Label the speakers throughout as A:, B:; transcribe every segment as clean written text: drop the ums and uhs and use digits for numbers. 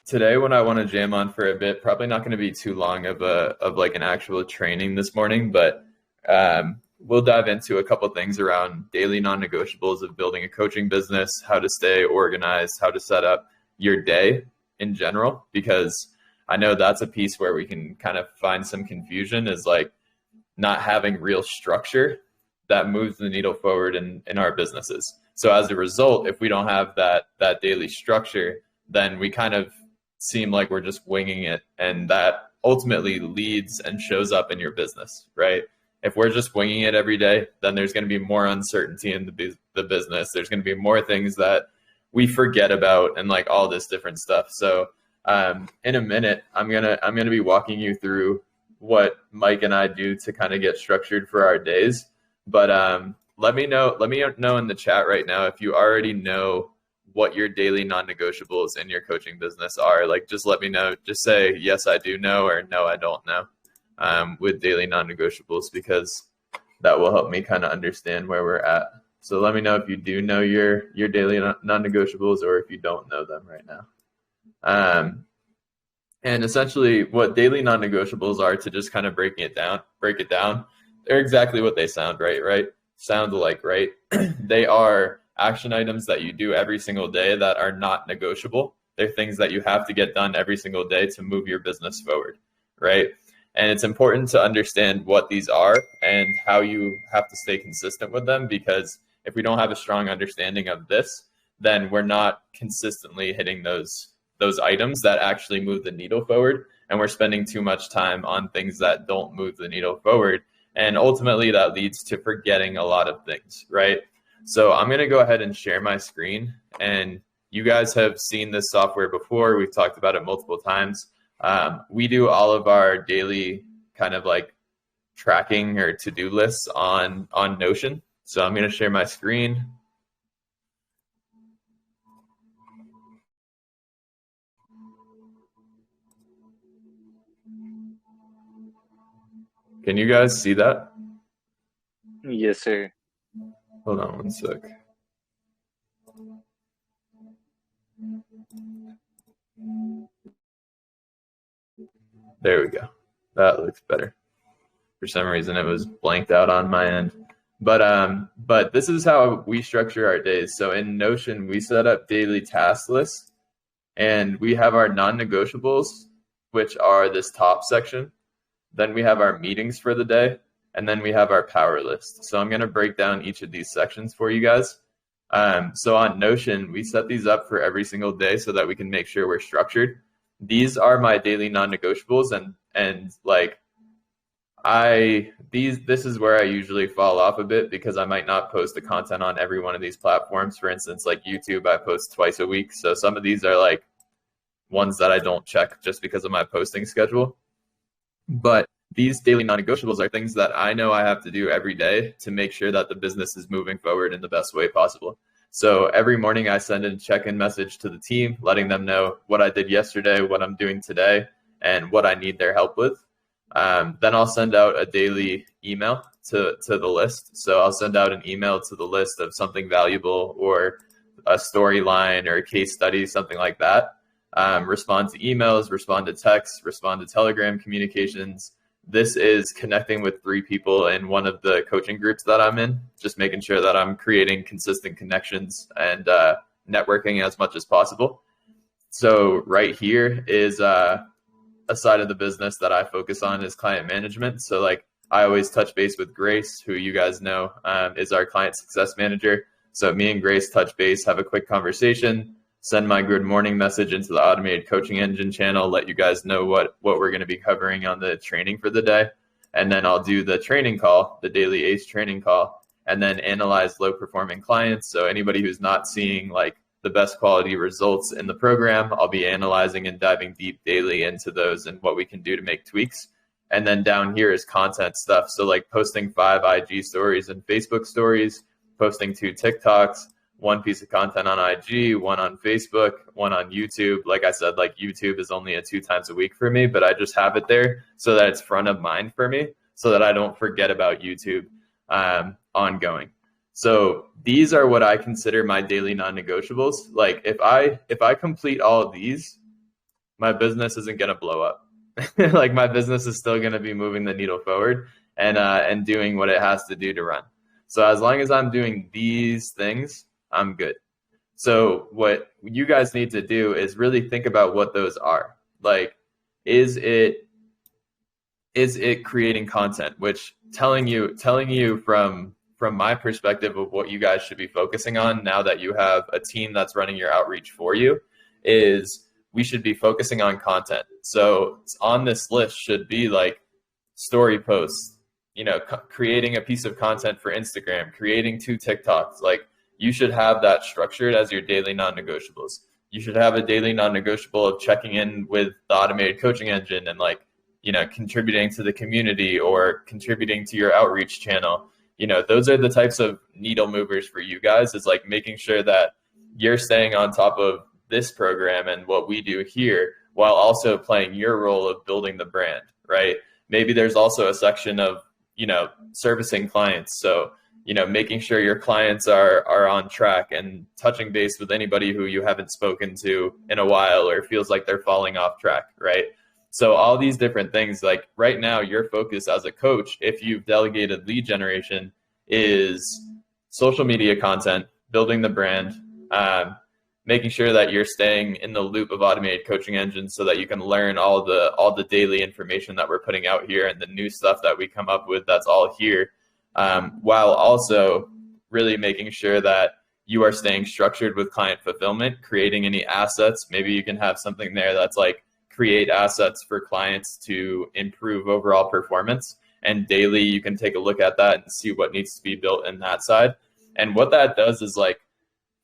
A: Today, what I want to jam on for a bit, probably not going to be too long of like an actual training this morning, but we'll dive into a couple things around daily non-negotiables of building a coaching business, how to stay organized, how to set up your day in general, because I know that's a piece where we can kind of find some confusion is like not having real structure that moves the needle forward in our businesses. So as a result, if we don't have that daily structure, then we kind of seem like we're just winging it, and that ultimately leads and shows up in your business, right? If we're just winging it every day, then there's going to be more uncertainty in the business. There's going to be more things that we forget about and like all this different stuff. So in a minute, I'm gonna be walking you through what Mike and I do to kind of get structured for our days. But let me know in the chat right now if you already know what your daily non-negotiables in your coaching business are. Like, just let me know. Just say, yes, I do know, or no, I don't know, with daily non-negotiables, because that will help me kind of understand where we're at. So let me know if you do know your daily non-negotiables or if you don't know them right now. And essentially what daily non-negotiables are, to just kind of break it down, they're exactly what they sound, sound alike, right? They are action items that you do every single day that are not negotiable. They're things that you have to get done every single day to move your business forward, right? And it's important to understand what these are and how you have to stay consistent with them, because if we don't have a strong understanding of this, then we're not consistently hitting those items that actually move the needle forward, and we're spending too much time on things that don't move the needle forward. And ultimately that leads to forgetting a lot of things, right? So I'm going to go ahead and share my screen, and you guys have seen this software before. We've talked about it multiple times. We do all of our daily kind of like tracking or to-do lists on Notion. So I'm going to share my screen. Can you guys see that?
B: Yes, sir.
A: Hold on one sec. There we go. That looks better. For some reason, it was blanked out on my end. But this is how we structure our days. So in Notion, we set up daily task lists, and we have our non-negotiables, which are this top section. Then we have our meetings for the day, and then we have our power list. So I'm going to break down each of these sections for you guys. So on Notion, we set these up for every single day so that we can make sure we're structured. These are my daily non-negotiables, and like this is where I usually fall off a bit, because I might not post the content on every one of these platforms. For instance, like YouTube, I post twice a week. So some of these are like ones that I don't check just because of my posting schedule. But these daily non-negotiables are things that I know I have to do every day to make sure that the business is moving forward in the best way possible. So every morning I send a check-in message to the team, letting them know what I did yesterday, what I'm doing today, and what I need their help with. Then I'll send out a daily email to the list. So I'll send out an email to the list of something valuable, or a storyline, or a case study, something like that. Respond to emails, respond to texts, respond to Telegram communications. This is connecting with 3 people in one of the coaching groups that I'm in, just making sure that I'm creating consistent connections and networking as much as possible. So right here is a side of the business that I focus on is client management. So like I always touch base with Grace, who you guys know is our client success manager. So me and Grace touch base, have a quick conversation, send my good morning message into the automated coaching engine channel, let you guys know what we're going to be covering on the training for the day. And then I'll do the training call, the daily ACE training call, and then analyze low performing clients. So anybody who's not seeing like the best quality results in the program, I'll be analyzing and diving deep daily into those and what we can do to make tweaks. And then down here is content stuff. So like posting 5 IG stories and Facebook stories, posting 2 TikToks, 1 piece of content on IG, 1 on Facebook, 1 on YouTube. Like I said, like YouTube is only 2 times a week for me, but I just have it there so that it's front of mind for me, so that I don't forget about YouTube ongoing. So these are what I consider my daily non-negotiables. Like if I complete all of these, my business isn't going to blow up. Like my business is still going to be moving the needle forward and doing what it has to do to run. So as long as I'm doing these things, I'm good. So what you guys need to do is really think about what those are. Like, is it creating content? Which telling you from my perspective of what you guys should be focusing on now that you have a team that's running your outreach for you is we should be focusing on content. So on this list should be like story posts, creating a piece of content for Instagram, creating 2 TikToks. Like you should have that structured as your daily non-negotiables. You should have a daily non-negotiable of checking in with the automated coaching engine and like, contributing to the community or contributing to your outreach channel. Those are the types of needle movers for you guys, is like making sure that you're staying on top of this program and what we do here while also playing your role of building the brand, right? Maybe there's also a section of, servicing clients. So, making sure your clients are on track and touching base with anybody who you haven't spoken to in a while or feels like they're falling off track, right? So all these different things, like right now, your focus as a coach, if you've delegated lead generation, is social media content, building the brand, making sure that you're staying in the loop of automated coaching engines so that you can learn all the daily information that we're putting out here and the new stuff that we come up with that's all here, while also really making sure that you are staying structured with client fulfillment, creating any assets. Maybe you can have something there that's like create assets for clients to improve overall performance. And daily, you can take a look at that and see what needs to be built in that side. And what that does is, like,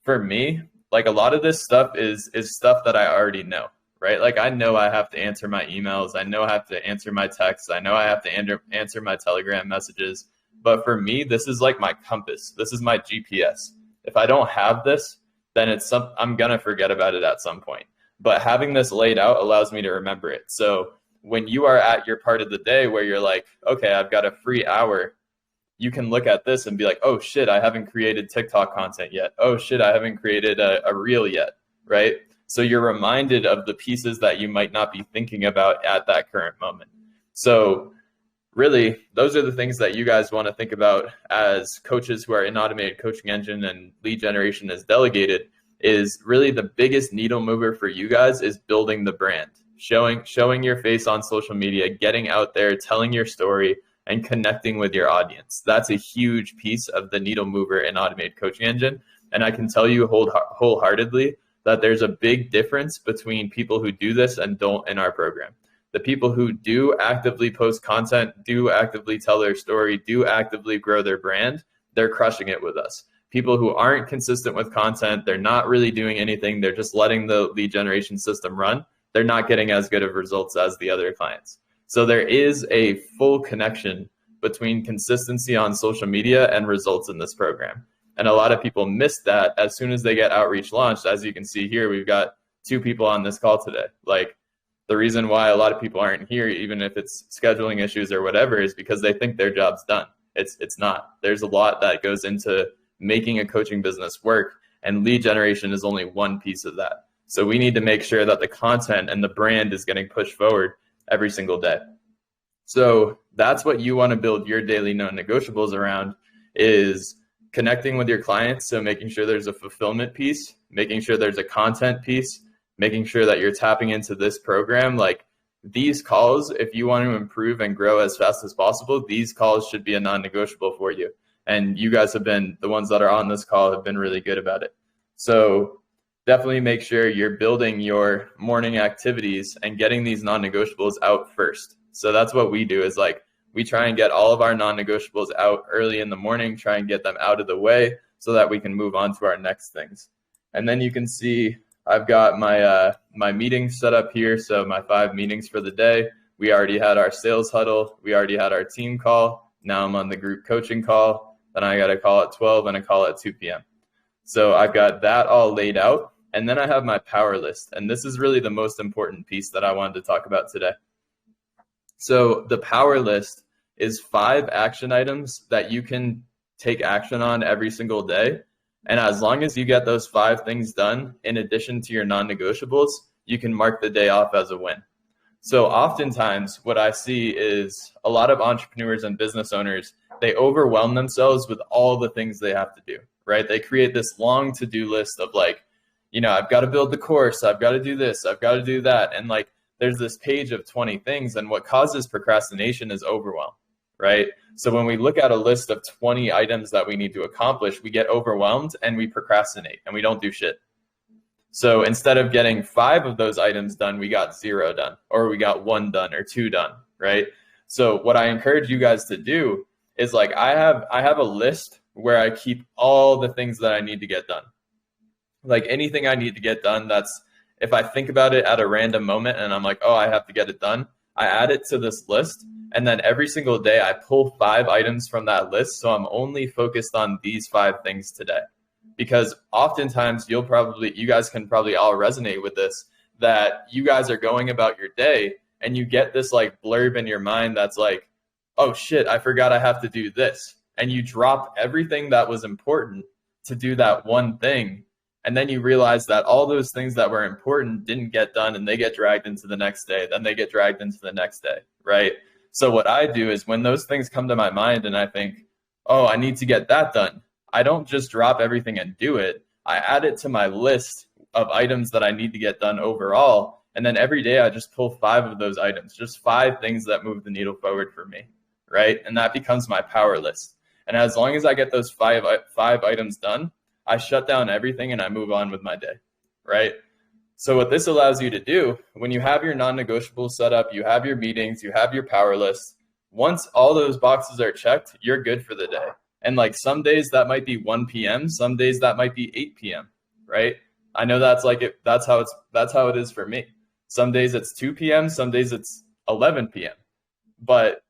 A: for me, like a lot of this stuff is stuff that I already know, right? Like I know I have to answer my emails. I know I have to answer my texts. I know I have to answer my Telegram messages. But for me, this is like my compass. This is my GPS. If I don't have this, then I'm going to forget about it at some point. But having this laid out allows me to remember it. So when you are at your part of the day where you're like, okay, I've got a free hour, you can look at this and be like, oh shit, I haven't created TikTok content yet. Oh shit, I haven't created a reel yet, right? So you're reminded of the pieces that you might not be thinking about at that current moment. So really, those are the things that you guys want to think about as coaches who are in automated coaching engine and lead generation is delegated. Is really the biggest needle mover for you guys is building the brand, showing your face on social media, getting out there, telling your story, and connecting with your audience. That's a huge piece of the needle mover in automated coaching engine. And I can tell you wholeheartedly that there's a big difference between people who do this and don't in our program. The people who do actively post content, do actively tell their story, do actively grow their brand, they're crushing it with us. People who aren't consistent with content, they're not really doing anything, they're just letting the lead generation system run, they're not getting as good of results as the other clients. So there is a full connection between consistency on social media and results in this program. And a lot of people miss that as soon as they get outreach launched. As you can see here, we've got 2 people on this call today. Like, the reason why a lot of people aren't here, even if it's scheduling issues or whatever, is because they think their job's done. It's not. There's a lot that goes into making a coaching business work, and lead generation is only one piece of that. So we need to make sure that the content and the brand is getting pushed forward every single day. So that's what you want to build your daily non-negotiables around, is connecting with your clients. So making sure there's a fulfillment piece, making sure there's a content piece, making sure that you're tapping into this program. Like, these calls, if you want to improve and grow as fast as possible, these calls should be a non-negotiable for you. And you guys have been, the ones that are on this call have been really good about it. So definitely make sure you're building your morning activities and getting these non-negotiables out first. So that's what we do, is like, we try and get all of our non-negotiables out early in the morning, try and get them out of the way so that we can move on to our next things. And then you can see I've got my meetings set up here. So my 5 meetings for the day. We already had our sales huddle. We already had our team call. Now I'm on the group coaching call. Then I got a call at 12 and a call at 2 p.m. So I've got that all laid out. And then I have my power list. And this is really the most important piece that I wanted to talk about today. So the power list is 5 action items that you can take action on every single day. And as long as you get those 5 things done, in addition to your non-negotiables, you can mark the day off as a win. So oftentimes what I see is a lot of entrepreneurs and business owners, they overwhelm themselves with all the things they have to do, right? They create this long to-do list of like, I've got to build the course, I've got to do this, I've got to do that. And like, there's this page of 20 things. And what causes procrastination is overwhelm, right? So when we look at a list of 20 items that we need to accomplish, we get overwhelmed and we procrastinate and we don't do shit. So instead of getting 5 of those items done, we got 0 done, or we got 1 done or 2 done, right? So what I encourage you guys to do is like, I have a list where I keep all the things that I need to get done. Like anything I need to get done, that's, if I think about it at a random moment and I'm like, oh, I have to get it done, I add it to this list. And then every single day I pull 5 items from that list. So I'm only focused on these 5 things today. Because oftentimes you guys can probably all resonate with this, that you guys are going about your day and you get this like blurb in your mind that's like, oh shit, I forgot I have to do this. And you drop everything that was important to do that one thing. And then you realize that all those things that were important didn't get done, and they get dragged into the next day. Then they get dragged into the next day, right? So what I do is when those things come to my mind and I think, oh, I need to get that done, I don't just drop everything and do it. I add it to my list of items that I need to get done overall. And then every day I just pull 5 of those items, just 5 things that move the needle forward for me, right? And that becomes my power list. And as long as I get those five items done, I shut down everything and I move on with my day, right? So what this allows you to do, when you have your non-negotiables set up, you have your meetings, you have your power list, once all those boxes are checked, you're good for the day. And like some days that might be 1 p.m., some days that might be 8 p.m., right? I know that's how it is for me. Some days it's 2 p.m., some days it's 11 p.m. But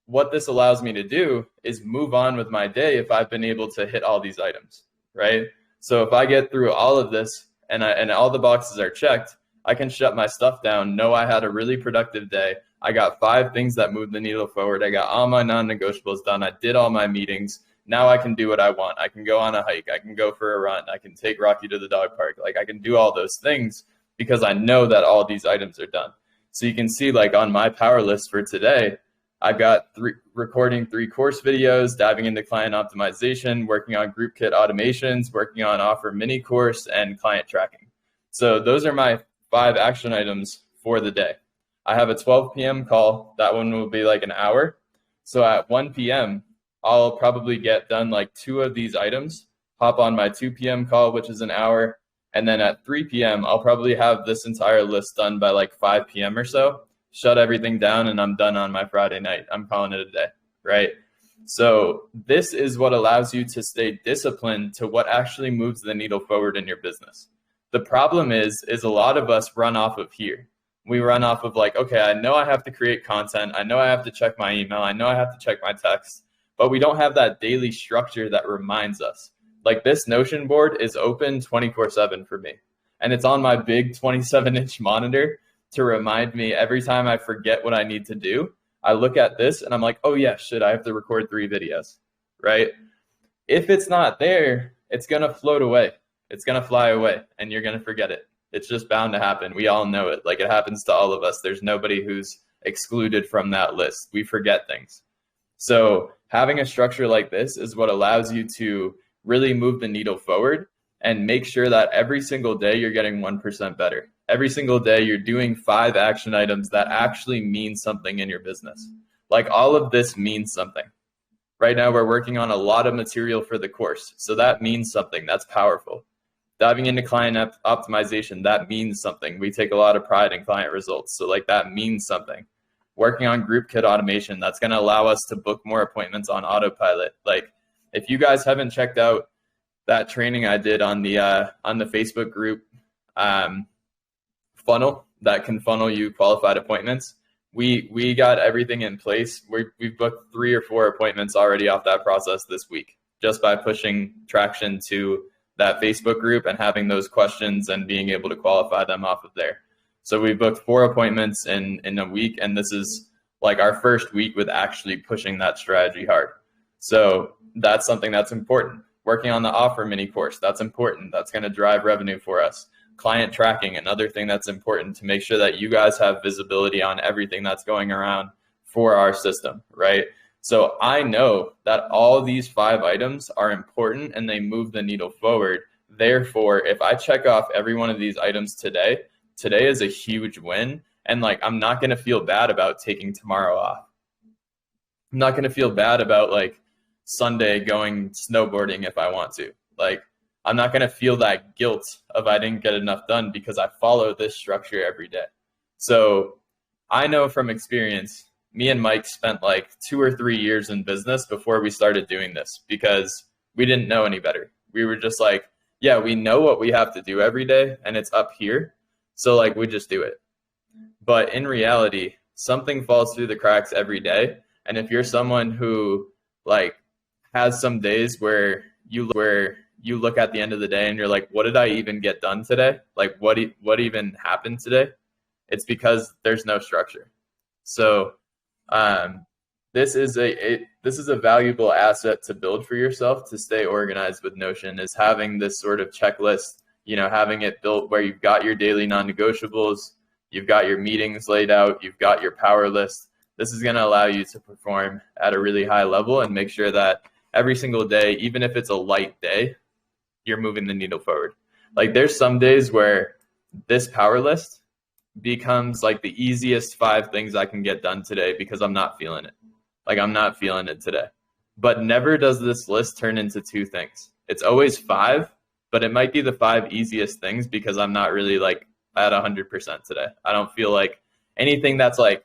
A: what this allows me to do is move on with my day if I've been able to hit all these items, right? So if I get through all of this and all the boxes are checked, I can shut my stuff down, know I had a really productive day. I got 5 things that moved the needle forward. I got all my non-negotiables done. I did all my meetings. Now I can do what I want. I can go on a hike. I can go for a run. I can take Rocky to the dog park. Like I can do all those things because I know that all these items are done. So you can see like on my power list for today, I've got recording 3 course videos, diving into client optimization, working on group kit automations, working on offer mini course, and client tracking. So those are my 5 action items for the day. I have a 12 p.m. call. That one will be like an hour. So at 1 p.m., I'll probably get done like 2 of these items, hop on my 2 p.m. call, which is an hour. And then at 3 p.m., I'll probably have this entire list done by like 5 p.m. or so, shut everything down, and I'm done on my Friday night. I'm calling it a day, right? So this is what allows you to stay disciplined to what actually moves the needle forward in your business. The problem is a lot of us run off of here. We run off of like, okay, I know I have to create content. I know I have to check my email. I know I have to check my text. But we don't have that daily structure that reminds us. Like this Notion board is open 24/7 for me. And it's on my big 27-inch monitor to remind me every time I forget what I need to do. I look at this and I'm like, oh yeah, shit, I have to record 3 videos, right? If it's not there, it's going to float away. It's going to fly away and you're going to forget it. It's just bound to happen. We all know it. Like it happens to all of us. There's nobody who's excluded from that list. We forget things. So having a structure like this is what allows you to really move the needle forward and make sure that every single day you're getting 1% better. Every single day you're doing 5 action items that actually mean something in your business. Like all of this means something. Right now we're working on a lot of material for the course. So that means something. That's powerful. Diving into client optimization, that means something. We take a lot of pride in client results. So like that means something. Working on group kit automation, that's going to allow us to book more appointments on autopilot. Like if you guys haven't checked out that training I did on the Facebook group funnel that can funnel you qualified appointments, we got everything in place. We've booked 3 or 4 appointments already off that process this week, just by pushing traction to that Facebook group and having those questions and being able to qualify them off of there. So we booked 4 appointments in a week, and this is like our first week with actually pushing that strategy hard. So that's something that's important. Working on the offer mini course, that's important. That's going to drive revenue for us. client tracking, another thing that's important to make sure that you guys have visibility on everything that's going around for our system, right? So I know that all these 5 items are important and they move the needle forward. Therefore, if I check off every one of these items today is a huge win. And like, I'm not going to feel bad about taking tomorrow off. I'm not going to feel bad about like Sunday going snowboarding if I want to. Like, I'm not going to feel that guilt of I didn't get enough done because I follow this structure every day. So I know from experience, me and Mike spent like 2 or 3 years in business before we started doing this because we didn't know any better. We were just like, yeah, we know what we have to do every day and it's up here. So like, we just do it. But in reality, something falls through the cracks every day. And if you're someone who like has some days where you look at the end of the day and you're like, what did I even get done today? Like what even happened today? It's because there's no structure. So this is a valuable asset to build for yourself to stay organized with Notion, is having this sort of checklist, having it built where you've got your daily non-negotiables, you've got your meetings laid out, you've got your power list. This is going to allow you to perform at a really high level and make sure that every single day, even if it's a light day, you're moving the needle forward. Like there's some days where this power list becomes like the easiest 5 things I can get done today because I'm not feeling it. Like I'm not feeling it today. But never does this list turn into 2 things. It's always 5, but it might be the 5 easiest things because I'm not really like at 100% today. I don't feel like anything that's like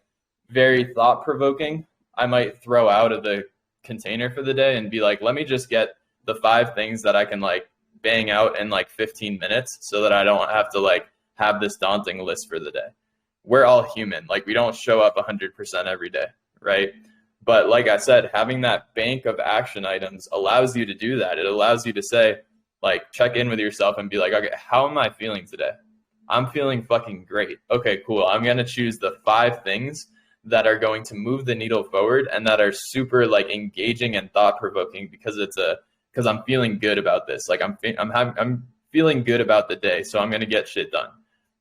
A: very thought-provoking, I might throw out of the container for the day and be like, let me just get the 5 things that I can like bang out in like 15 minutes so that I don't have to like have this daunting list for the day. We're all human. Like we don't show up 100% every day, right? But like I said, having that bank of action items allows you to do that. It allows you to say, like, check in with yourself and be like, okay, how am I feeling today? I'm feeling fucking great. Okay, cool. I'm going to choose the 5 things that are going to move the needle forward and that are super like engaging and thought-provoking because I'm feeling good about this. Like I'm feeling good about the day, so I'm going to get shit done.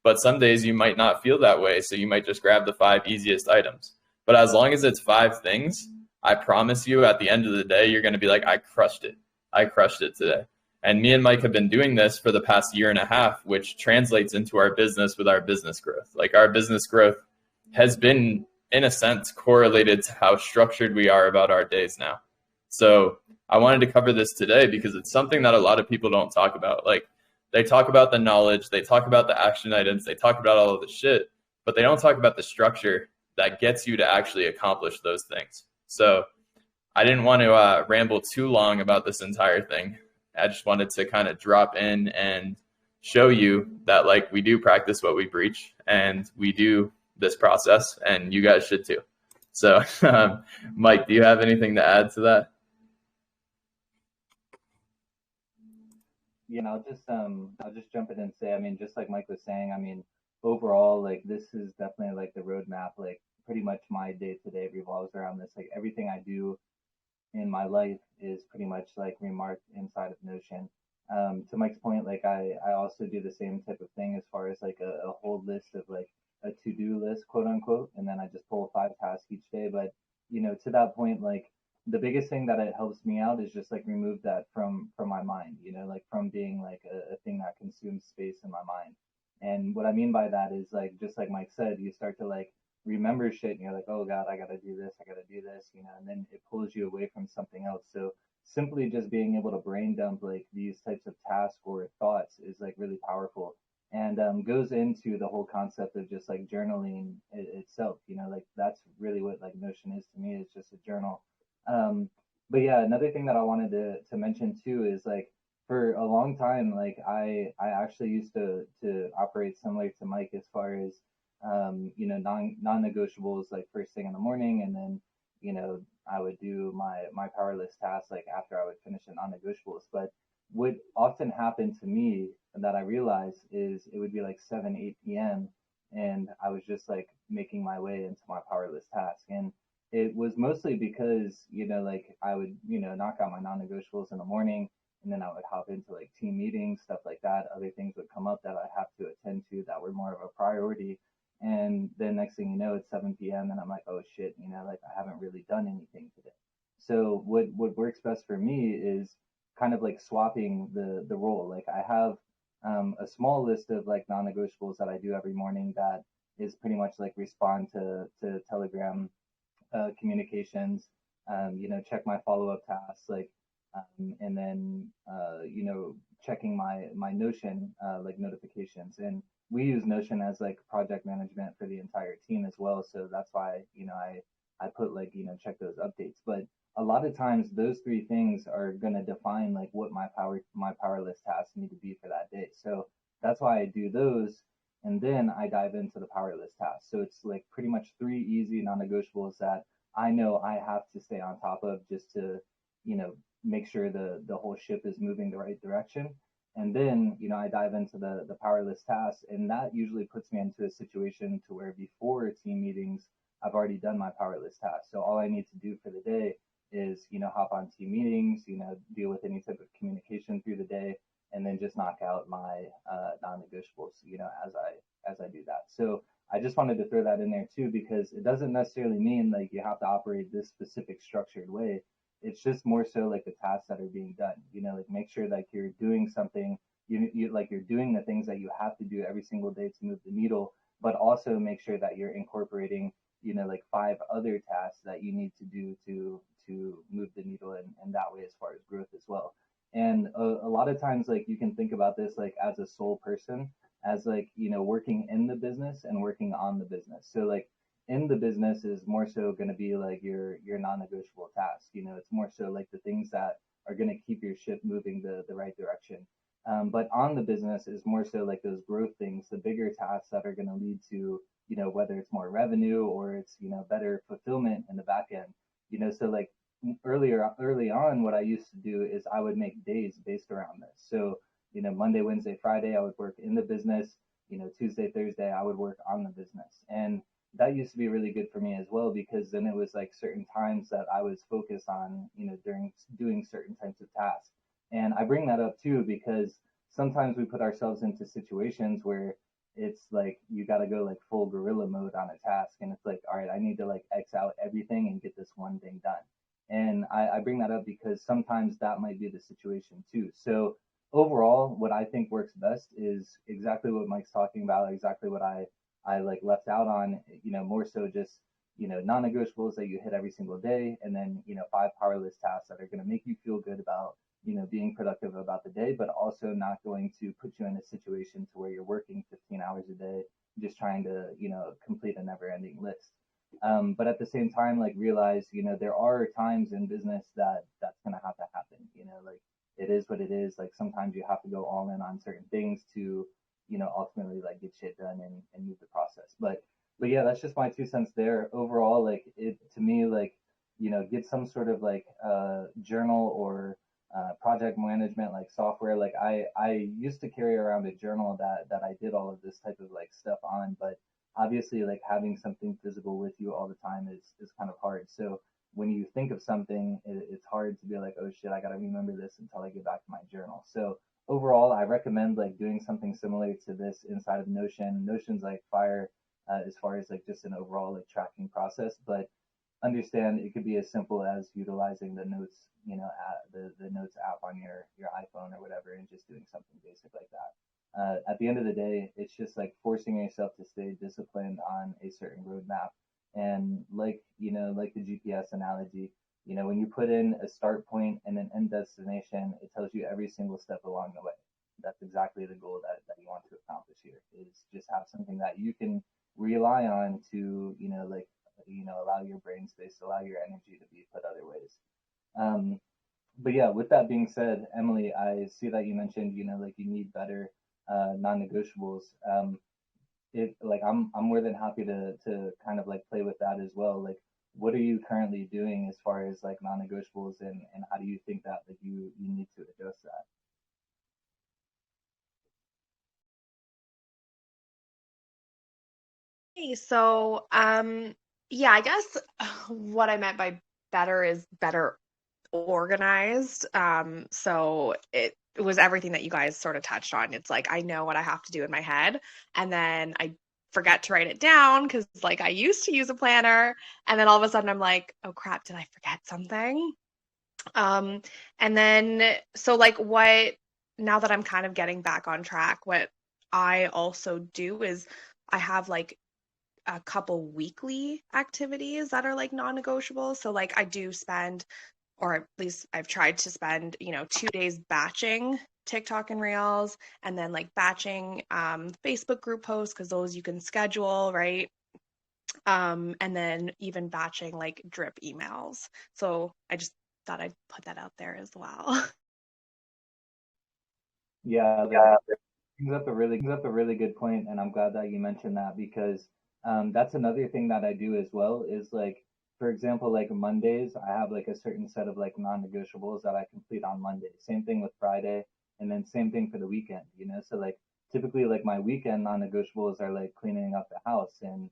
A: But some days you might not feel that way, so you might just grab the 5 easiest items. But as long as it's 5 things, I promise you at the end of the day, you're going to be like, I crushed it. I crushed it today. And me and Mike have been doing this for the past 1.5 years, which translates into our business with our business growth. Like our business growth has been, in a sense, correlated to how structured we are about our days now. So I wanted to cover this today because it's something that a lot of people don't talk about. Like they talk about the knowledge, they talk about the action items, they talk about all of the shit, but they don't talk about the structure that gets you to actually accomplish those things. So I didn't want to ramble too long about this entire thing. I just wanted to kind of drop in and show you that like we do practice what we preach and we do this process, and you guys should too. So Mike, do you have anything to add to that?
C: Yeah, I'll just jump in and say, I mean, just like Mike was saying, I mean, overall, like this is definitely like the roadmap. Like pretty much my day to day revolves around this. Like everything I do in my life is pretty much like remarked inside of Notion. To Mike's point, like I also do the same type of thing as far as like a whole list of like a to-do list, quote unquote, and then I just pull 5 tasks each day. But to that point, like the biggest thing that it helps me out is just like remove that from my mind, like from being like a thing that consumes space in my mind. And what I mean by that is like just like Mike said, you start to like remember shit and you're like, oh God, I gotta do this, and then it pulls you away from something else. So simply just being able to brain dump like these types of tasks or thoughts is like really powerful, and goes into the whole concept of just like journaling itself. Like that's really what like Notion is to me. It's just a journal. um but yeah, another thing that I wanted to mention too is like for a long time, like I actually used to operate similar to Mike as far as non-negotiables like first thing in the morning, and then I would do my powerless tasks like after I would finish the non-negotiables. But what often happened to me that I realized is it would be like 7 8 p.m. and I was just like making my way into my powerless task. And it was mostly because like I would knock out my non-negotiables in the morning, and then I would hop into like team meetings, stuff like that. Other things would come up that I have to attend to that were more of a priority. And then next thing you know, it's 7 p.m. and I'm like, oh shit, like I haven't really done anything today. So what works best for me is kind of like swapping the role. Like I have a small list of like non-negotiables that I do every morning that is pretty much like respond to Telegram communications, check my follow-up tasks, like, and then, checking my Notion, like notifications. And we use Notion as like project management for the entire team as well. So that's why, I put like, check those updates. But a lot of times those three things are going to define like what my power list tasks need to be for that day. So that's why I do those, and then I dive into the power list task. So it's like pretty much three easy non-negotiables that I know I have to stay on top of just to, make sure the whole ship is moving the right direction. And then, I dive into the power list tasks, and that usually puts me into a situation to where before team meetings, I've already done my power list task. So all I need to do for the day is, hop on team meetings, deal with any type of communication through the day, and then just knock out my non-negotiables, as I do that. So I just wanted to throw that in there too, because it doesn't necessarily mean like you have to operate this specific structured way. It's just more so like the tasks that are being done. Like make sure like you're doing something, like you're doing the things that you have to do every single day to move the needle, but also make sure that you're incorporating, like five other tasks that you need to do to move the needle in that way as far as growth as well. And a lot of times, like you can think about this like as a sole person, as like, working in the business and working on the business. So like in the business is more so going to be like your non-negotiable tasks. It's more so like the things that are going to keep your ship moving the right direction. But on the business is more so like those growth things, the bigger tasks that are going to lead to, whether it's more revenue or it's, better fulfillment in the back end. So like early on, what I used to do is I would make days based around this. So, Monday, Wednesday, Friday, I would work in the business. Tuesday, Thursday, I would work on the business. And that used to be really good for me as well, because then it was like certain times that I was focused on, during doing certain types of tasks. And I bring that up too because sometimes we put ourselves into situations where it's like you got to go like full guerrilla mode on a task, and it's like, all right, I need to like X out everything and get this one thing done. And I bring that up because sometimes that might be the situation too. So overall, what I think works best is exactly what Mike's talking about, exactly what I like left out on, more so just, non-negotiables that you hit every single day, and then, five powerless tasks that are going to make you feel good about, being productive about the day, but also not going to put you in a situation to where you're working 15 hours a day, just trying to, complete a never ending list. But at the same time, like realize, there are times in business that that's going to have to happen, like it is what it is. Like sometimes you have to go all in on certain things to, ultimately like get shit done and move the process. But yeah, that's just my 2 cents there. Overall, like it to me, like, get some sort of like journal or project management like software. Like I used to carry around a journal that I did all of this type of like stuff on, but obviously like having something physical with you all the time is kind of hard. So when you think of something, it's hard to be like, oh shit, I gotta remember this until I get back to my journal. So overall, I recommend like doing something similar to this inside of Notion. Notion's like fire as far as like just an overall like tracking process, but understand it could be as simple as utilizing the notes, the notes app on your iPhone or whatever, and just doing something basic like that. At the end of the day, it's just like forcing yourself to stay disciplined on a certain roadmap. And like, like the GPS analogy, when you put in a start point and an end destination, it tells you every single step along the way. That's exactly the goal that you want to accomplish here, is just have something that you can rely on to, like, allow your brain space, allow your energy to be put other ways. But yeah, with that being said, Emily, I see that you mentioned, like you need better non-negotiables. It like I'm more than happy to kind of like play with that as well. Like, what are you currently doing as far as like non-negotiables, and how do you think that like you need to adjust that?
D: Hey, so yeah, I guess what I meant by better is better organized. So it was everything that you guys sort of touched on. It's like I know what I have to do in my head, and then I forget to write it down because like I used to use a planner, and then all of a sudden I'm like, oh crap, did I forget something? And then so like what now that I'm kind of getting back on track, what I also do is I have like a couple weekly activities that are like non-negotiable. So like I do spend, or at least I've tried to spend, 2 days batching TikTok and Reels, and then like batching Facebook group posts because those you can schedule, right? And then even batching like drip emails. So I just thought I'd put that out there as well.
C: Yeah, that brings up a really good point, and I'm glad that you mentioned that because that's another thing that I do as well is like, for example, like Mondays, I have like a certain set of like non-negotiables that I complete on Monday. Same thing with Friday, and then same thing for the weekend, So like typically like my weekend non-negotiables are like cleaning up the house and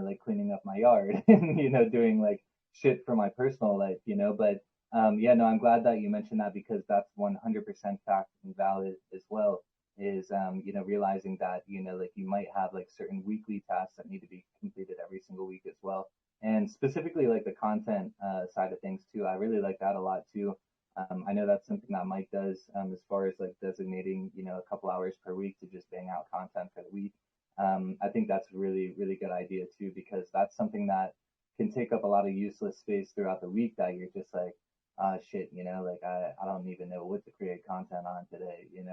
C: like cleaning up my yard and doing like shit for my personal life, But yeah, no, I'm glad that you mentioned that because that's 100% fact and valid as well. Is realizing that like you might have like certain weekly tasks that need to be completed every single week as well, and specifically like the content side of things too. I really like that a lot too. I know that's something that Mike does as far as like designating a couple hours per week to just bang out content for the week. I think that's a really good idea too because that's something that can take up a lot of useless space throughout the week that you're just like shit, like I don't even know what to create content on today, and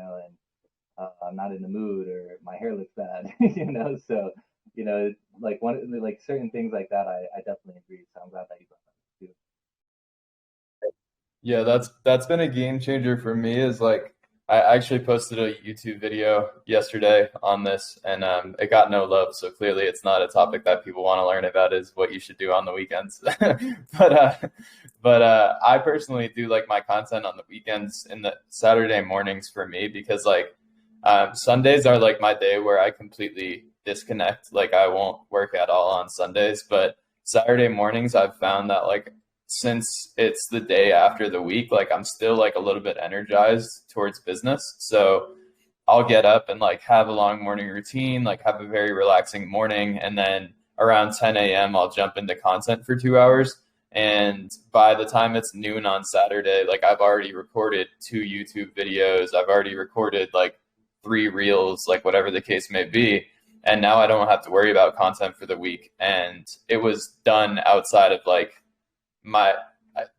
C: I'm not in the mood or my hair looks bad, So, like like certain things like that, I definitely agree. So I'm glad that you brought that up too.
A: Yeah, that's been a game changer for me is like I actually posted a YouTube video yesterday on this and it got no love. So clearly it's not a topic that people want to learn about is what you should do on the weekends. But I personally do like my content on the weekends in the Saturday mornings for me because like Sundays are like my day where I completely disconnect. Like I won't work at all on Sundays, but Saturday mornings I've found that like since it's the day after the week, like I'm still like a little bit energized towards business. So I'll get up and like have a long morning routine, like have a very relaxing morning. And then around 10 a.m., I'll jump into content for 2 hours. And by the time it's noon on Saturday, like I've already recorded 2 YouTube videos. I've already recorded like 3 reels, like whatever the case may be. And now I don't have to worry about content for the week. And it was done outside of like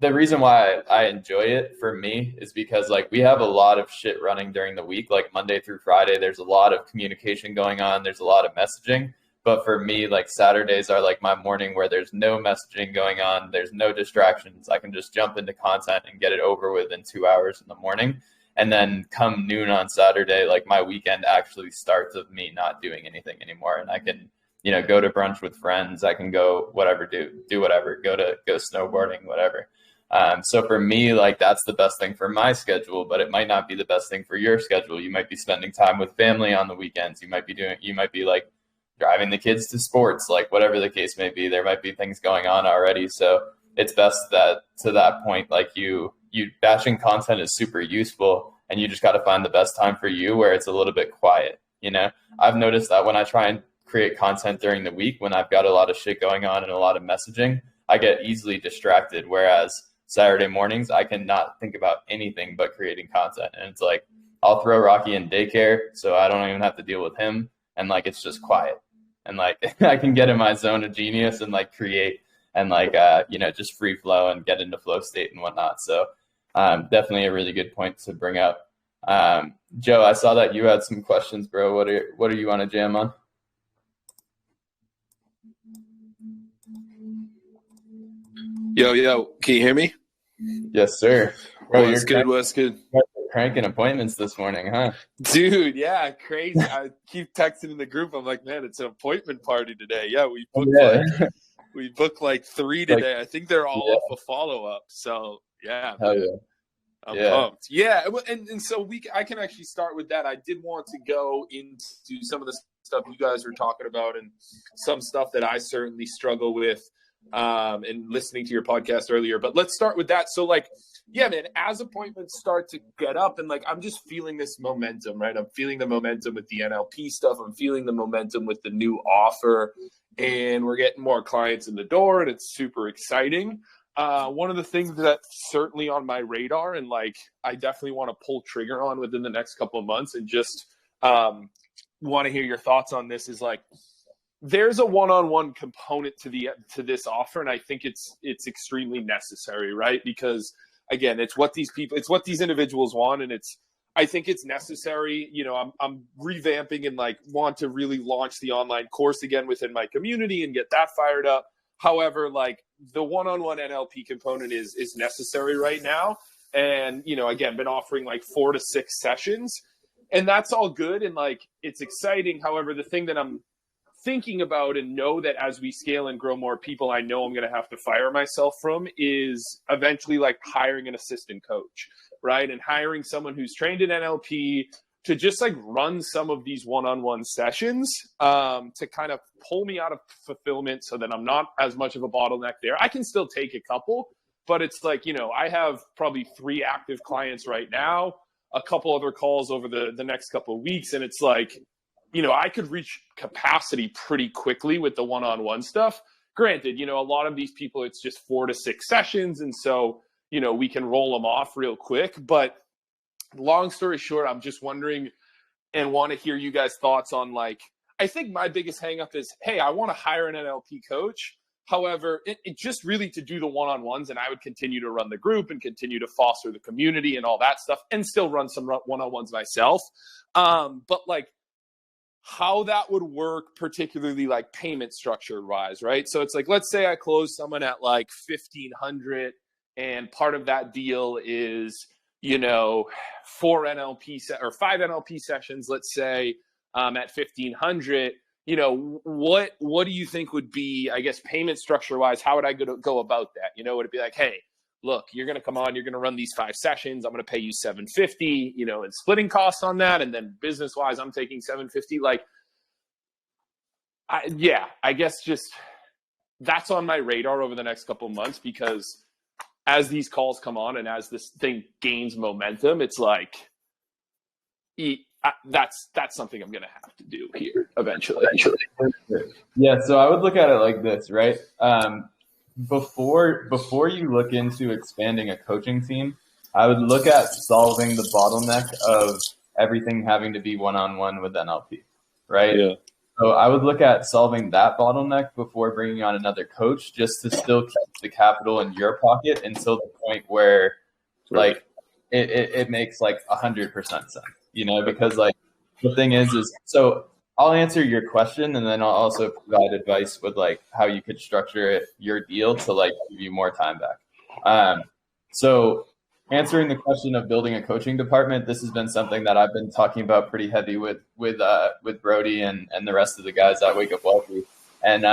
A: the reason why I enjoy it for me is because like we have a lot of shit running during the week, like Monday through Friday, there's a lot of communication going on. There's a lot of messaging. But for me, like Saturdays are like my morning where there's no messaging going on. There's no distractions. I can just jump into content and get it over with in 2 hours in the morning. And then come noon on Saturday, like my weekend actually starts of me not doing anything anymore. And I can go to brunch with friends. I can go whatever, do whatever, go snowboarding, whatever. So for me, like that's the best thing for my schedule, but it might not be the best thing for your schedule. You might be spending time with family on the weekends. You might be like driving the kids to sports, like whatever the case may be. There might be things going on already. So it's best that to that point, like you batching content is super useful and you just got to find the best time for you where it's a little bit quiet. I've noticed that when I try and create content during the week, when I've got a lot of shit going on and a lot of messaging, I get easily distracted. Whereas Saturday mornings, I cannot think about anything but creating content. And it's like, I'll throw Rocky in daycare, so I don't even have to deal with him. And like, it's just quiet. And like, I can get in my zone of genius and like create and like, just free flow and get into flow state and whatnot. So definitely a really good point to bring up. Joe, I saw that you had some questions, bro. What do you want to jam on?
E: Yo, can you hear me?
A: Yes, sir. Bro,
E: What's good?
A: Cranking appointments this morning, huh?
E: Dude, yeah, crazy. I keep texting in the group. I'm like, man, it's an appointment party today. Yeah, we booked like 3 today. I think they're all off a follow-up. So, yeah.
A: Hell yeah.
E: I'm pumped. Yeah, and so I can actually start with that. I did want to go into some of the stuff you guys were talking about and some stuff that I certainly struggle with. and listening to your podcast earlier. But let's start with that. So like, yeah, man, as appointments start to get up and like, I'm just feeling this momentum, right? I'm feeling the momentum with the NLP stuff. I'm feeling the momentum with the new offer, and we're getting more clients in the door, and it's super exciting. One of the things that's certainly on my radar and like, I definitely want to pull trigger on within the next couple of months and just want to hear your thoughts on this is like, there's a one-on-one component to this offer, and I think it's extremely necessary, right? Because again, it's what these individuals want, and I think it's necessary. You know, I'm revamping and like want to really launch the online course again within my community and get that fired up. However, like the one-on-one NLP component is necessary right now, and you know, again, been offering like 4 to 6 sessions, and that's all good and like it's exciting. However, the thing that I'm thinking about and know that as we scale and grow more people, I know I'm going to have to fire myself from is eventually like hiring an assistant coach, right? And hiring someone who's trained in NLP to just like run some of these one-on-one sessions to kind of pull me out of fulfillment so that I'm not as much of a bottleneck there. I can still take a couple, but it's like, you know, I have probably 3 active clients right now, a couple other calls over the next couple of weeks. And it's like, you know, I could reach capacity pretty quickly with the one-on-one stuff. Granted, you know, a lot of these people, it's just 4 to 6 sessions. And so, you know, we can roll them off real quick. But long story short, I'm just wondering and want to hear you guys' thoughts on like, I think my biggest hang up is, hey, I want to hire an NLP coach. However, it just really to do the one-on-ones, and I would continue to run the group and continue to foster the community and all that stuff and still run some one-on-ones myself. But like, how that would work, particularly like payment structure wise, right? So it's like, let's say I close someone at like 1,500 and part of that deal is, you know, 5 NLP sessions, let's say at 1,500, you know, what do you think would be, I guess, payment structure wise, how would I go about that? You know, would it be like, hey, look, you're going to come on, you're going to run these 5 sessions. I'm going to pay you $750, you know, and splitting costs on that. And then business wise, I'm taking $750. Like, I guess just that's on my radar over the next couple of months, because as these calls come on and as this thing gains momentum, it's like, that's something I'm going to have to do here eventually.
A: Yeah. So I would look at it like this, right? Before you look into expanding a coaching team, I would look at solving the bottleneck of everything having to be one-on-one with NLP, right? Yeah. So I would look at solving that bottleneck before bringing on another coach, just to still keep the capital in your pocket until the point where like it makes like 100% sense, you know, because like the thing is so I'll answer your question, and then I'll also provide advice with like how you could structure your deal to like give you more time back. So answering the question of building a coaching department, this has been something that I've been talking about pretty heavy with Brody and the rest of the guys at Wake Up Wealthy. And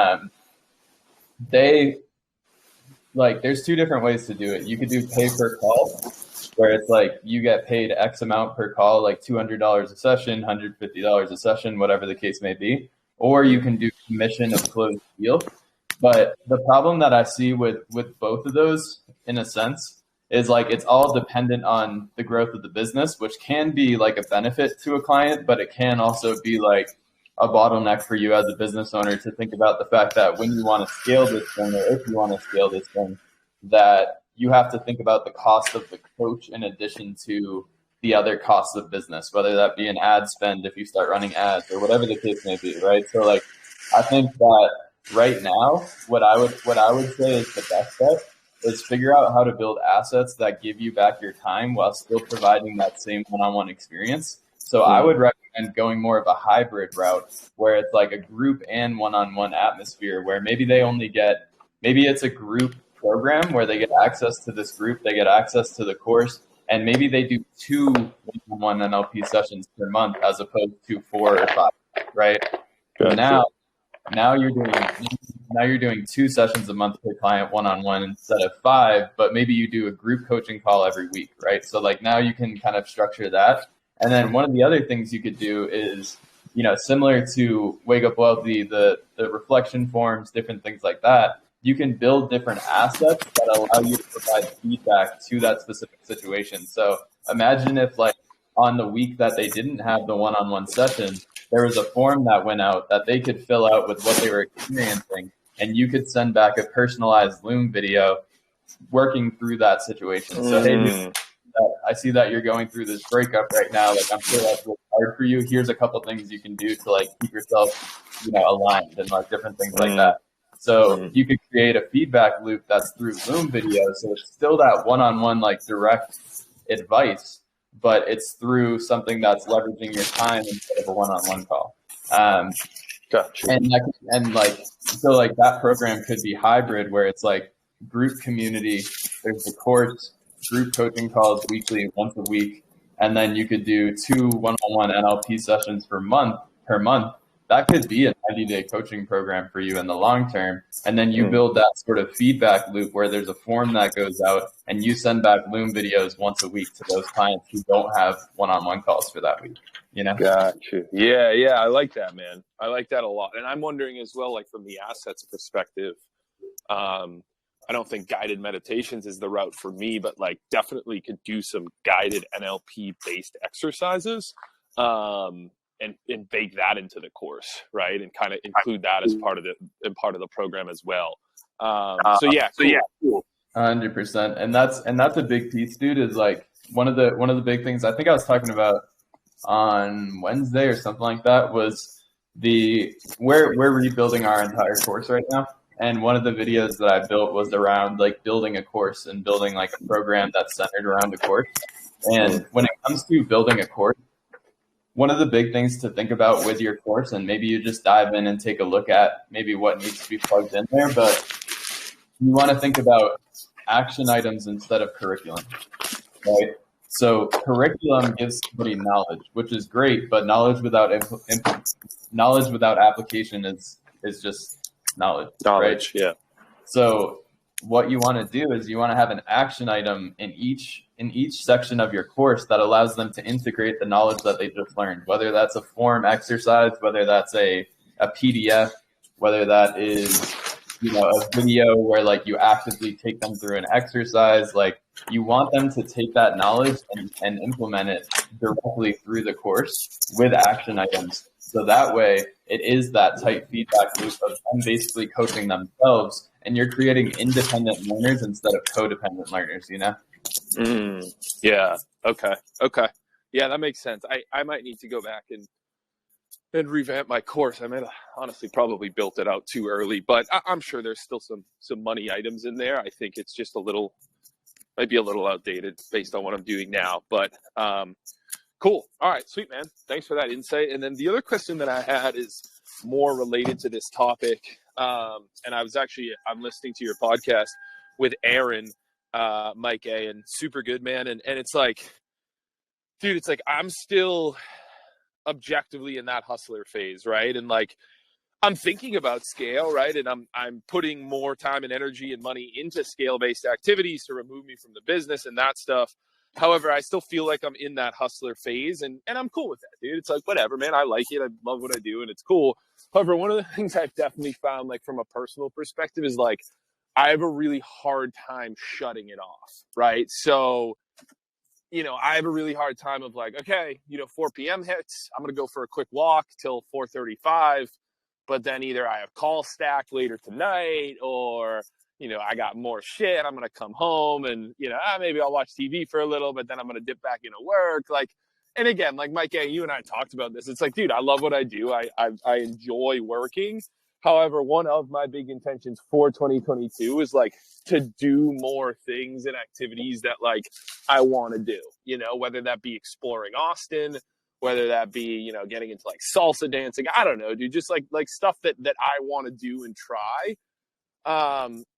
A: they like, there's 2 different ways to do it. You could do pay per call, where it's like you get paid X amount per call, like $200 a session, $150 a session, whatever the case may be. Or you can do commission of closed deal. But the problem that I see with both of those, in a sense, is like it's all dependent on the growth of the business, which can be like a benefit to a client, but it can also be like a bottleneck for you as a business owner to think about the fact that when you want to scale this thing, or if you want to scale this thing, that you have to think about the cost of the coach in addition to the other costs of business, whether that be an ad spend if you start running ads or whatever the case may be, right? So like, I think that right now, what I would say is the best bet is figure out how to build assets that give you back your time while still providing that same one-on-one experience. So I would recommend going more of a hybrid route where it's like a group and one-on-one atmosphere where maybe it's a group program where they get access to this group, they get access to the course, and maybe they do 2 one-on-one NLP sessions per month as opposed to 4 or 5, right? Gotcha. Now you're doing 2 sessions a month per client one-on-one instead of 5, but maybe you do a group coaching call every week, right? So like now you can kind of structure that. And then one of the other things you could do is, you know, similar to Wake Up Wealthy, the reflection forms, different things like that. you can build different assets that allow you to provide feedback to that specific situation. So imagine if, like, on the week that they didn't have the one-on-one session, there was a form that went out that they could fill out with what they were experiencing, and you could send back a personalized Loom video working through that situation. So, hey, I see that you're going through this breakup right now. Like, I'm sure that's really hard for you. Here's a couple things you can do to, like, keep yourself, aligned, and like different things like that. So you could create a feedback loop that's through Loom videos. So it's still that one-on-one, like, direct advice, but it's through something that's leveraging your time instead of a one-on-one call.
F: Gotcha.
A: And so that program could be hybrid, where it's like group community. There's the course, group coaching calls weekly, once a week, and then you could do 2 one-on-one NLP sessions per month. That could be a 90-day coaching program for you in the long term. And then you build that sort of feedback loop where there's a form that goes out and you send back Loom videos once a week to those clients who don't have one-on-one calls for that week.
F: Gotcha. Yeah. I like that, man. I like that a lot. And I'm wondering as well, like, from the assets perspective, I don't think guided meditations is the route for me, but like definitely could do some guided NLP based exercises. And bake that into the course, right? And kind of include that as part of the program as well. So yeah, cool.
A: 100%. And that's a big piece, dude, is like one of the big things I think I was talking about on Wednesday or something like that was we're rebuilding our entire course right now. And one of the videos that I built was around like building a course and building like a program that's centered around a course. And when it comes to building a course, one of the big things to think about with your course, and maybe you just dive in and take a look at maybe what needs to be plugged in there, but you want to think about action items instead of curriculum, right? So curriculum gives somebody knowledge, which is great, but knowledge without application is just knowledge.
F: Knowledge,
A: right?
F: Yeah.
A: So what you want to do is you want to have an action item in each section of your course that allows them to integrate the knowledge that they just learned, whether that's a form exercise, whether that's a PDF, whether that is, a video where like you actively take them through an exercise. Like, you want them to take that knowledge and implement it directly through the course with action items. So that way it is that tight feedback loop of them basically coaching themselves, and you're creating independent learners instead of codependent learners,
F: Yeah. Okay. Yeah, that makes sense. I might need to go back and revamp my course. I might have honestly probably built it out too early, but I'm sure there's still some money items in there. I think it's just might be a little outdated based on what I'm doing now, but cool. All right, sweet, man. Thanks for that insight. And then the other question that I had is more related to this topic. And I'm listening to your podcast with Aaron, Mike A, and super good, man. And it's like, dude, it's like I'm still objectively in that hustler phase, right? And like I'm thinking about scale, right? And I'm putting more time and energy and money into scale-based activities to remove me from the business and that stuff. However, I still feel like I'm in that hustler phase, and I'm cool with that, dude. It's like, whatever, man. I like it. I love what I do, and it's cool. However, one of the things I've definitely found, like from a personal perspective, is like I have a really hard time shutting it off, right? So, I have a really hard time of like, okay, 4 p.m. hits. I'm going to go for a quick walk till 4:35. But then either I have calls stacked later tonight, or, I got more shit. I'm going to come home and, maybe I'll watch TV for a little, but then I'm going to dip back into work. Like, and again, like Mike, you and I talked about this. It's like, dude, I love what I do. I enjoy working. However, one of my big intentions for 2022 is like to do more things and activities that like I want to do, whether that be exploring Austin, whether that be, getting into like salsa dancing. I don't know, dude, just like stuff that I want to do and try.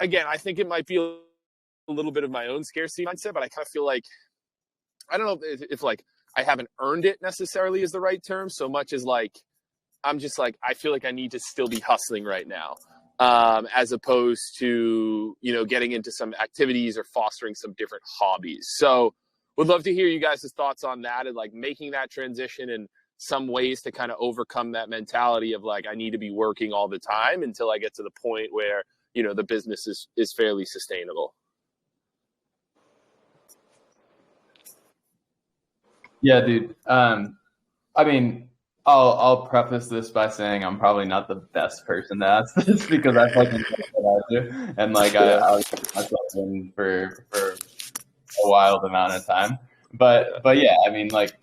F: Again, I think it might be a little bit of my own scarcity mindset, but I kind of feel like, I don't know if like I haven't earned it necessarily is the right term, so much as like, I'm just like, I feel like I need to still be hustling right now, as opposed to, getting into some activities or fostering some different hobbies. So would love to hear you guys' thoughts on that and like making that transition and some ways to kind of overcome that mentality of like, I need to be working all the time until I get to the point where, the business is fairly sustainable.
A: Yeah, dude. I mean, I'll preface this by saying I'm probably not the best person to ask this because I fucking know what I do, and like I was myself in for a wild amount of time. But yeah, I mean, like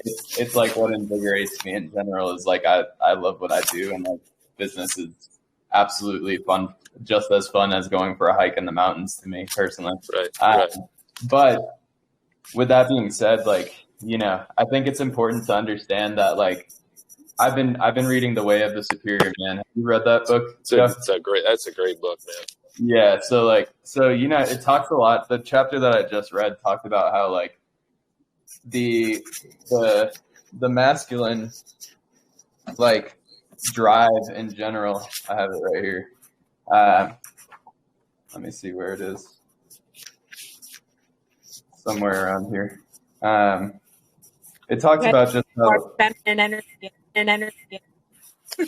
A: it's like what invigorates me in general is like I love what I do, and like business is absolutely fun, just as fun as going for a hike in the mountains to me personally.
F: Right.
A: But with that being said, like, I think it's important to understand that, like, I've been reading The Way of the Superior Man. Have you read that book?
F: That's a great book, man.
A: Yeah. So it talks a lot. The chapter that I just read talked about how like the masculine like drive in general. I have it right here. Let me see where it is. Somewhere around here. It talks about just how
G: feminine energy.
A: What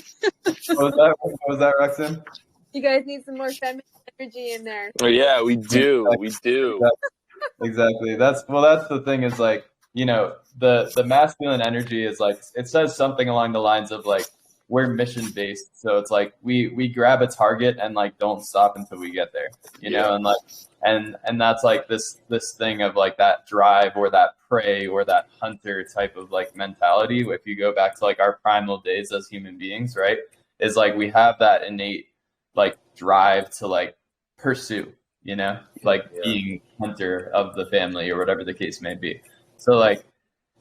A: was that, Roxanne?
G: You guys need some more feminine energy in there.
F: Oh, yeah, we do.
A: Exactly.
F: We do.
A: Exactly. That's the thing is like, the masculine energy is like, it says something along the lines of like, we're mission based. So it's like we grab a target and like don't stop until we get there, and like and that's like this thing of like that drive or that prey or that hunter type of like mentality. If you go back to like our primal days as human beings, right, is like we have that innate like drive to like pursue, being hunter of the family or whatever the case may be. So like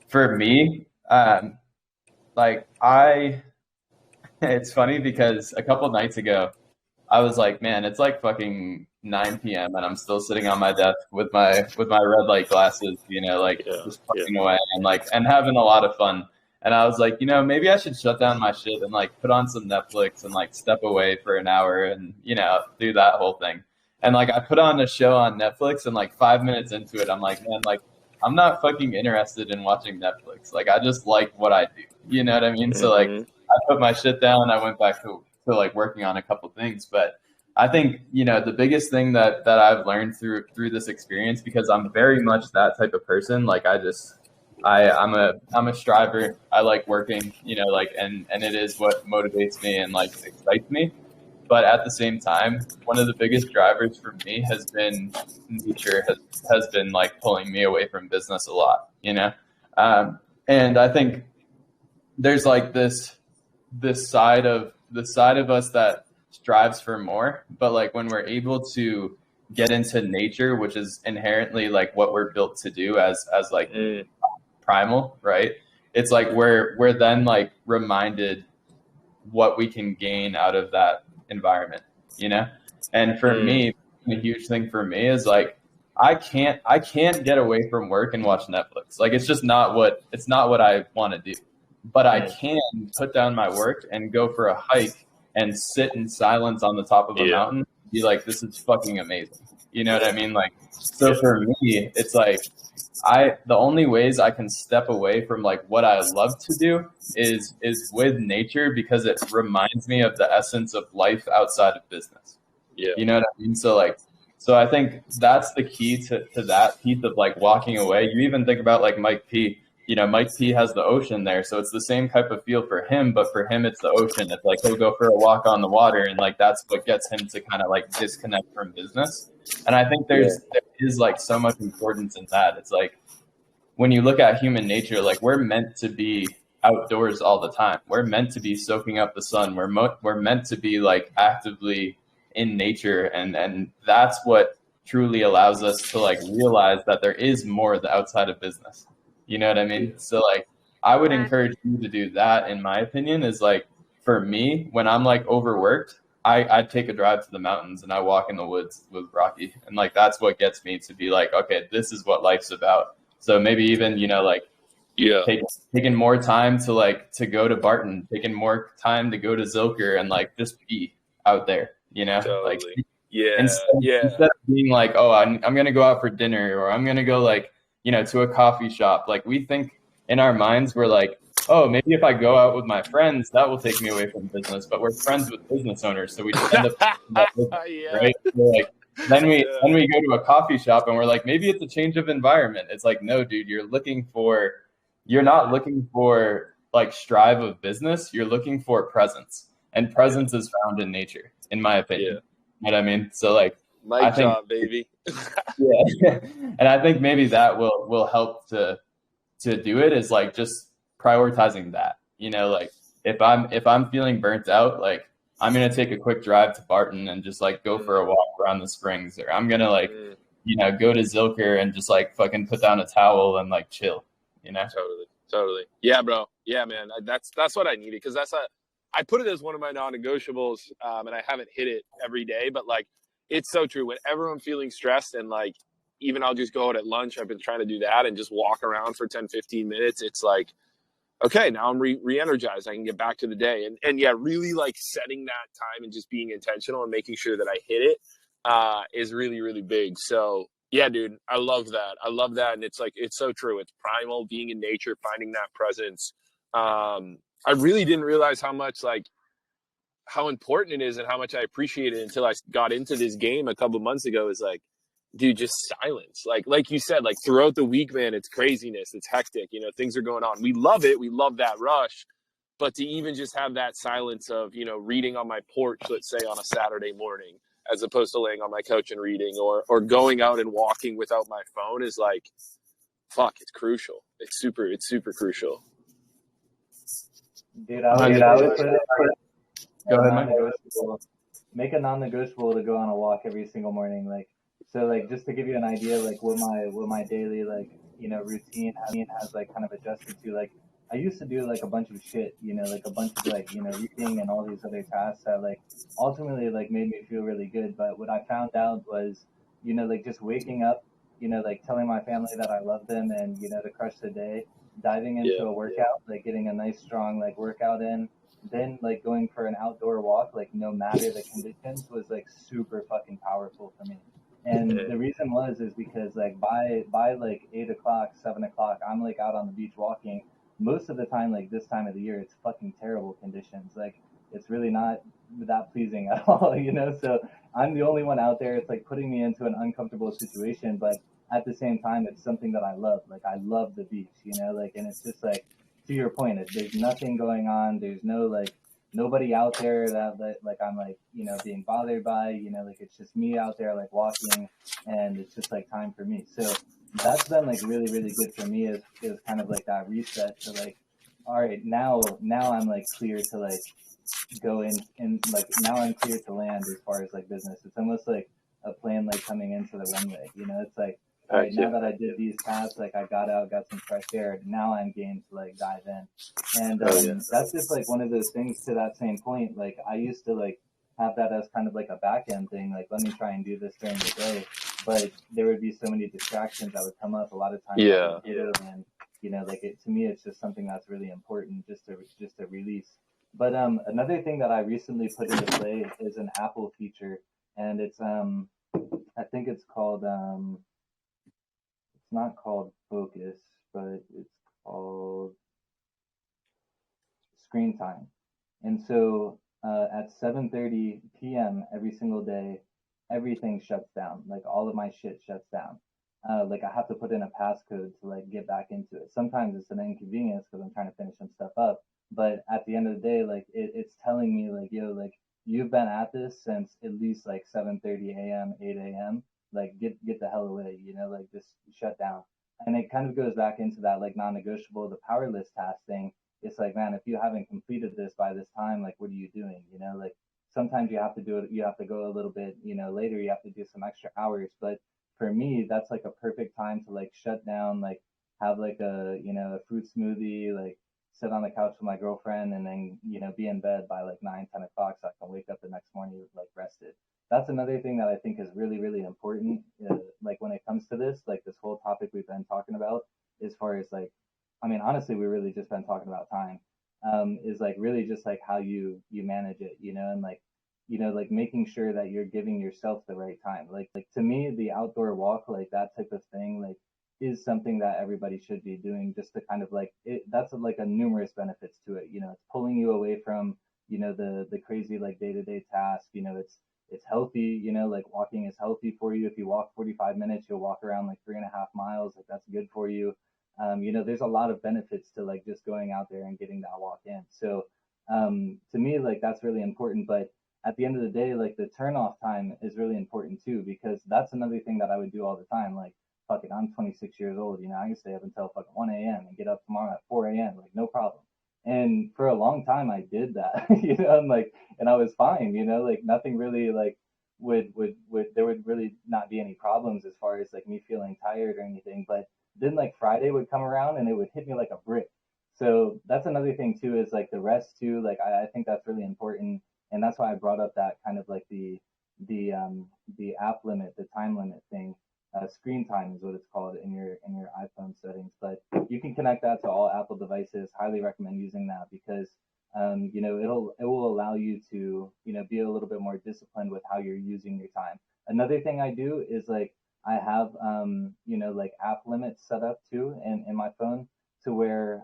A: for me, it's funny because a couple nights ago, I was like, man, it's like fucking 9 p.m. and I'm still sitting on my desk with my red light glasses, just plugging away and having a lot of fun. And I was like, maybe I should shut down my shit and like put on some Netflix and like step away for an hour and, do that whole thing. And like I put on a show on Netflix and like 5 minutes into it, I'm like, man, like I'm not fucking interested in watching Netflix. Like I just like what I do. You know what I mean? Mm-hmm. So like I put my shit down. I went back to like working on a couple things. But I think, the biggest thing that I've learned through this experience, because I'm very much that type of person. Like I'm a striver. I like working, and it is what motivates me and like excites me. But at the same time, one of the biggest drivers for me has been nature, has been like pulling me away from business a lot, and I think there's like this side of us that strives for more, but like when we're able to get into nature, which is inherently like what we're built to do as like primal, right? It's like we're then like reminded what we can gain out of that environment, and for me, a huge thing for me is like I can't get away from work and watch Netflix. Like it's not what I want to do, but I can put down my work and go for a hike and sit in silence on the top of a mountain and be like, this is fucking amazing. You know what I mean? Like, so for me, it's like the only ways I can step away from like what I love to do is with nature, because it reminds me of the essence of life outside of business. Yeah. You know what I mean? So I think that's the key to that piece of like walking away. You even think about like Mike P. Mike P has the ocean there. So it's the same type of feel for him, but for him, it's the ocean. It's like he'll go for a walk on the water, and like that's what gets him to kind of like disconnect from business. And I think there is like so much importance in that. It's like when you look at human nature, like we're meant to be outdoors all the time. We're meant to be soaking up the sun. We're meant to be like actively in nature, and that's what truly allows us to like realize that there is more outside of business. You know what I mean? So like I would encourage you to do that, in my opinion, is like for me, when I'm like overworked, I take a drive to the mountains and I walk in the woods with Rocky. And like that's what gets me to be like, okay, this is what life's about. So maybe even, taking more time to go to Barton, taking more time to go to Zilker and like just be out there,
F: Totally.
A: Like instead of being like, oh, I'm gonna go out for dinner, or I'm gonna go like, to a coffee shop. Like we think in our minds, we're like, oh, maybe if I go out with my friends, that will take me away from business. But we're friends with business owners, so we just end up that business,
F: Yeah.
A: right? So like then we go to a coffee shop and we're like, maybe it's a change of environment. It's like, no, dude, you're not looking for like strive of business. You're looking for presence, and presence is found in nature, in my opinion.
F: Yeah.
A: You know what I mean? So like,
F: Mic drop, baby.
A: yeah, and I think maybe that will help to do it, is like just prioritizing that. You know, like if I'm feeling burnt out, like I'm gonna take a quick drive to Barton and just like go for a walk around the springs, or I'm gonna like go to Zilker and just like fucking put down a towel and like chill. You know,
F: Totally. Yeah, bro. Yeah, man. That's what I needed, because I put it as one of my non-negotiables, and I haven't hit it every day, but like it's so true. Whenever I'm feeling stressed, and like even I'll just go out at lunch, I've been trying to do that and just walk around for 10, 15 minutes. It's like, okay, now I'm re-energized. I can get back to the day. And yeah, really like setting that time and just being intentional and making sure that I hit it is really, really big. So yeah, dude, I love that. And it's like, it's so true. It's primal, being in nature, finding that presence. I really didn't realize how important it is and how much I appreciate it until I got into this game a couple months ago. Is like, dude, just silence. Like you said, like throughout the week, man, it's craziness. It's hectic. You know, things are going on. We love it. We love that rush. But to even just have that silence of, you know, reading on my porch, let's say on a Saturday morning, as opposed to laying on my couch and reading, or going out and walking without my phone, is like, fuck, it's crucial. It's super crucial.
C: Dude, I would put
A: go ahead, Mike.
C: Make a non-negotiable to go on a walk every single morning. Like, so like just to give you an idea, like what my daily like, you know, routine has like kind of adjusted to. Like I used to do like a bunch of shit, you know, like a bunch of like, you know, reading and all these other tasks that like ultimately like made me feel really good. But what I found out was, you know, like just waking up, you know, like telling my family that I love them and, you know, to crush the day, diving into a workout, like getting a nice strong like workout in, then like going for an outdoor walk, like no matter the conditions, was like super fucking powerful for me. And the reason is because like by like 8 o'clock, 7 o'clock, I'm like out on the beach walking. Most of the time, like this time of the year, it's fucking terrible conditions. Like it's really not that pleasing at all, you know. So I'm the only one out there. It's like putting me into an uncomfortable situation, but at the same time, it's something that I love. Like I love the beach, you know. Like, and it's just like, to your point, there's nothing going on. There's no like nobody out there that like I'm like, you know, being bothered by, you know, like it's just me out there like walking, and it's just like time for me. So that's been like really, really good for me, is kind of like that reset to like, all right, now I'm like clear to like go in, and like now I'm clear to land as far as like business. It's almost like a plane like coming into the runway, you know. It's like, all right, now that I did these tasks, like I got out, got some fresh air, now I'm game to like dive in. And that's just like one of those things. To that same point, like I used to like have that as kind of like a back end thing, like let me try and do this during the day, but there would be so many distractions that would come up a lot of times. And you know, like to me, it's just something that's really important, just to release. But another thing that I recently put into play is an Apple feature, and it's I think it's called it's not called Focus, but it's called Screen Time. And so at 7:30 p.m. every single day, everything shuts down. Like all of my shit shuts down. Like I have to put in a passcode to like get back into it. Sometimes it's an inconvenience because I'm trying to finish some stuff up. But at the end of the day, like it's telling me like, yo, like you've been at this since at least like 7:30 a.m., 8 a.m. Like get the hell away, you know, like just shut down. And it kind of goes back into that like non-negotiable, the powerless task thing. It's like, man, if you haven't completed this by this time, like what are you doing? You know, like sometimes you have to do it, you have to go a little bit, you know, later, you have to do some extra hours. But for me, that's like a perfect time to like shut down, like have like a, you know, a fruit smoothie, like sit on the couch with my girlfriend, and then, you know, be in bed by like 9, 10 o'clock, so I can wake up the next morning like rested. That's another thing that I think is really, really important. Like when it comes to this, like this whole topic we've been talking about, as far as like, I mean, honestly, we really just been talking about time. Is like really just like how you manage it, you know, and like, you know, like making sure that you're giving yourself the right time. Like to me, the outdoor walk, like that type of thing, like is something that everybody should be doing, just to kind of like it. That's like a numerous benefits to it. You know, it's pulling you away from, you know, the crazy like day-to-day task. You know, it's healthy. You know, like walking is healthy for you. If you walk 45 minutes, you'll walk around like 3.5 miles. Like that's good for you. You know, there's a lot of benefits to like just going out there and getting that walk in. So to me, like that's really important. But at the end of the day, like the turn off time is really important too, because that's another thing that I would do all the time. Like, fuck it, I'm 26 years old. You know, I can stay up until fucking 1 a.m. and get up tomorrow at 4 a.m. Like, no problem. And for a long time, I did that, you know, and I was fine, you know, like nothing really like there would really not be any problems as far as like me feeling tired or anything. But then like Friday would come around and it would hit me like a brick. So that's another thing too, is like the rest too. Like I think that's really important, and that's why I brought up that kind of like the app limit, the time limit thing. Screen time is what it's called in your iPhone settings, but you can connect that to all Apple devices. Highly recommend using that because you know it will allow you to, you know, be a little bit more disciplined with how you're using your time. Another thing I do is like I have you know, like app limits set up too in my phone, to where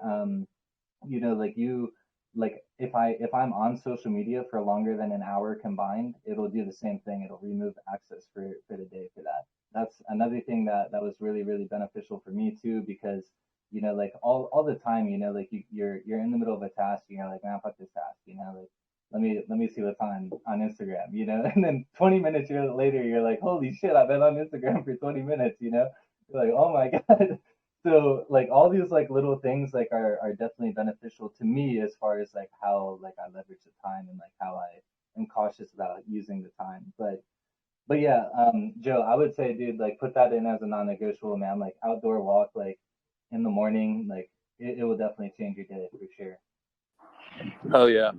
C: you know, like you, like if I'm on social media for longer than an hour combined, it'll do the same thing. It'll remove access for the day for that. That's another thing that was really really beneficial for me too, because you know, like all the time, you know, like you're in the middle of a task and you're like, man, fuck this task, you know, like let me see what's on Instagram, you know, and then 20 minutes later you're like, holy shit, I've been on Instagram for 20 minutes, you know, you're like, oh my god. So like all these like little things like are definitely beneficial to me as far as like how like I leverage the time and like how I am cautious about using the time. But yeah, Joe, I would say, dude, like put that in as a non-negotiable, man. Like outdoor walk, like in the morning, like it will definitely change your day for sure.
F: Oh yeah,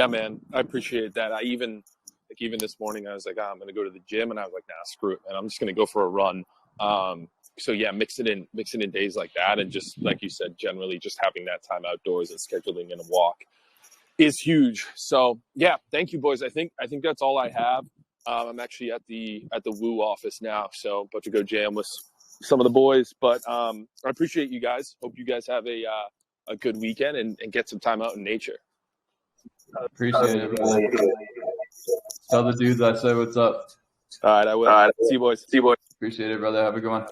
F: man. I appreciate that. Even this morning, I was like, I'm gonna go to the gym, and I was like, nah, screw it, man. I'm just gonna go for a run. So yeah, mixing in days like that, and just like you said, generally just having that time outdoors and scheduling in a walk is huge. So yeah, thank you, boys. I think that's all I have. I'm actually at the Woo office now, so about to go jam with some of the boys. But I appreciate you guys. Hope you guys have a good weekend and get some time out in nature.
A: Appreciate it, brother. Tell the dudes I said what's up.
F: All right, I will. See you boys.
A: Appreciate it, brother. Have a good one.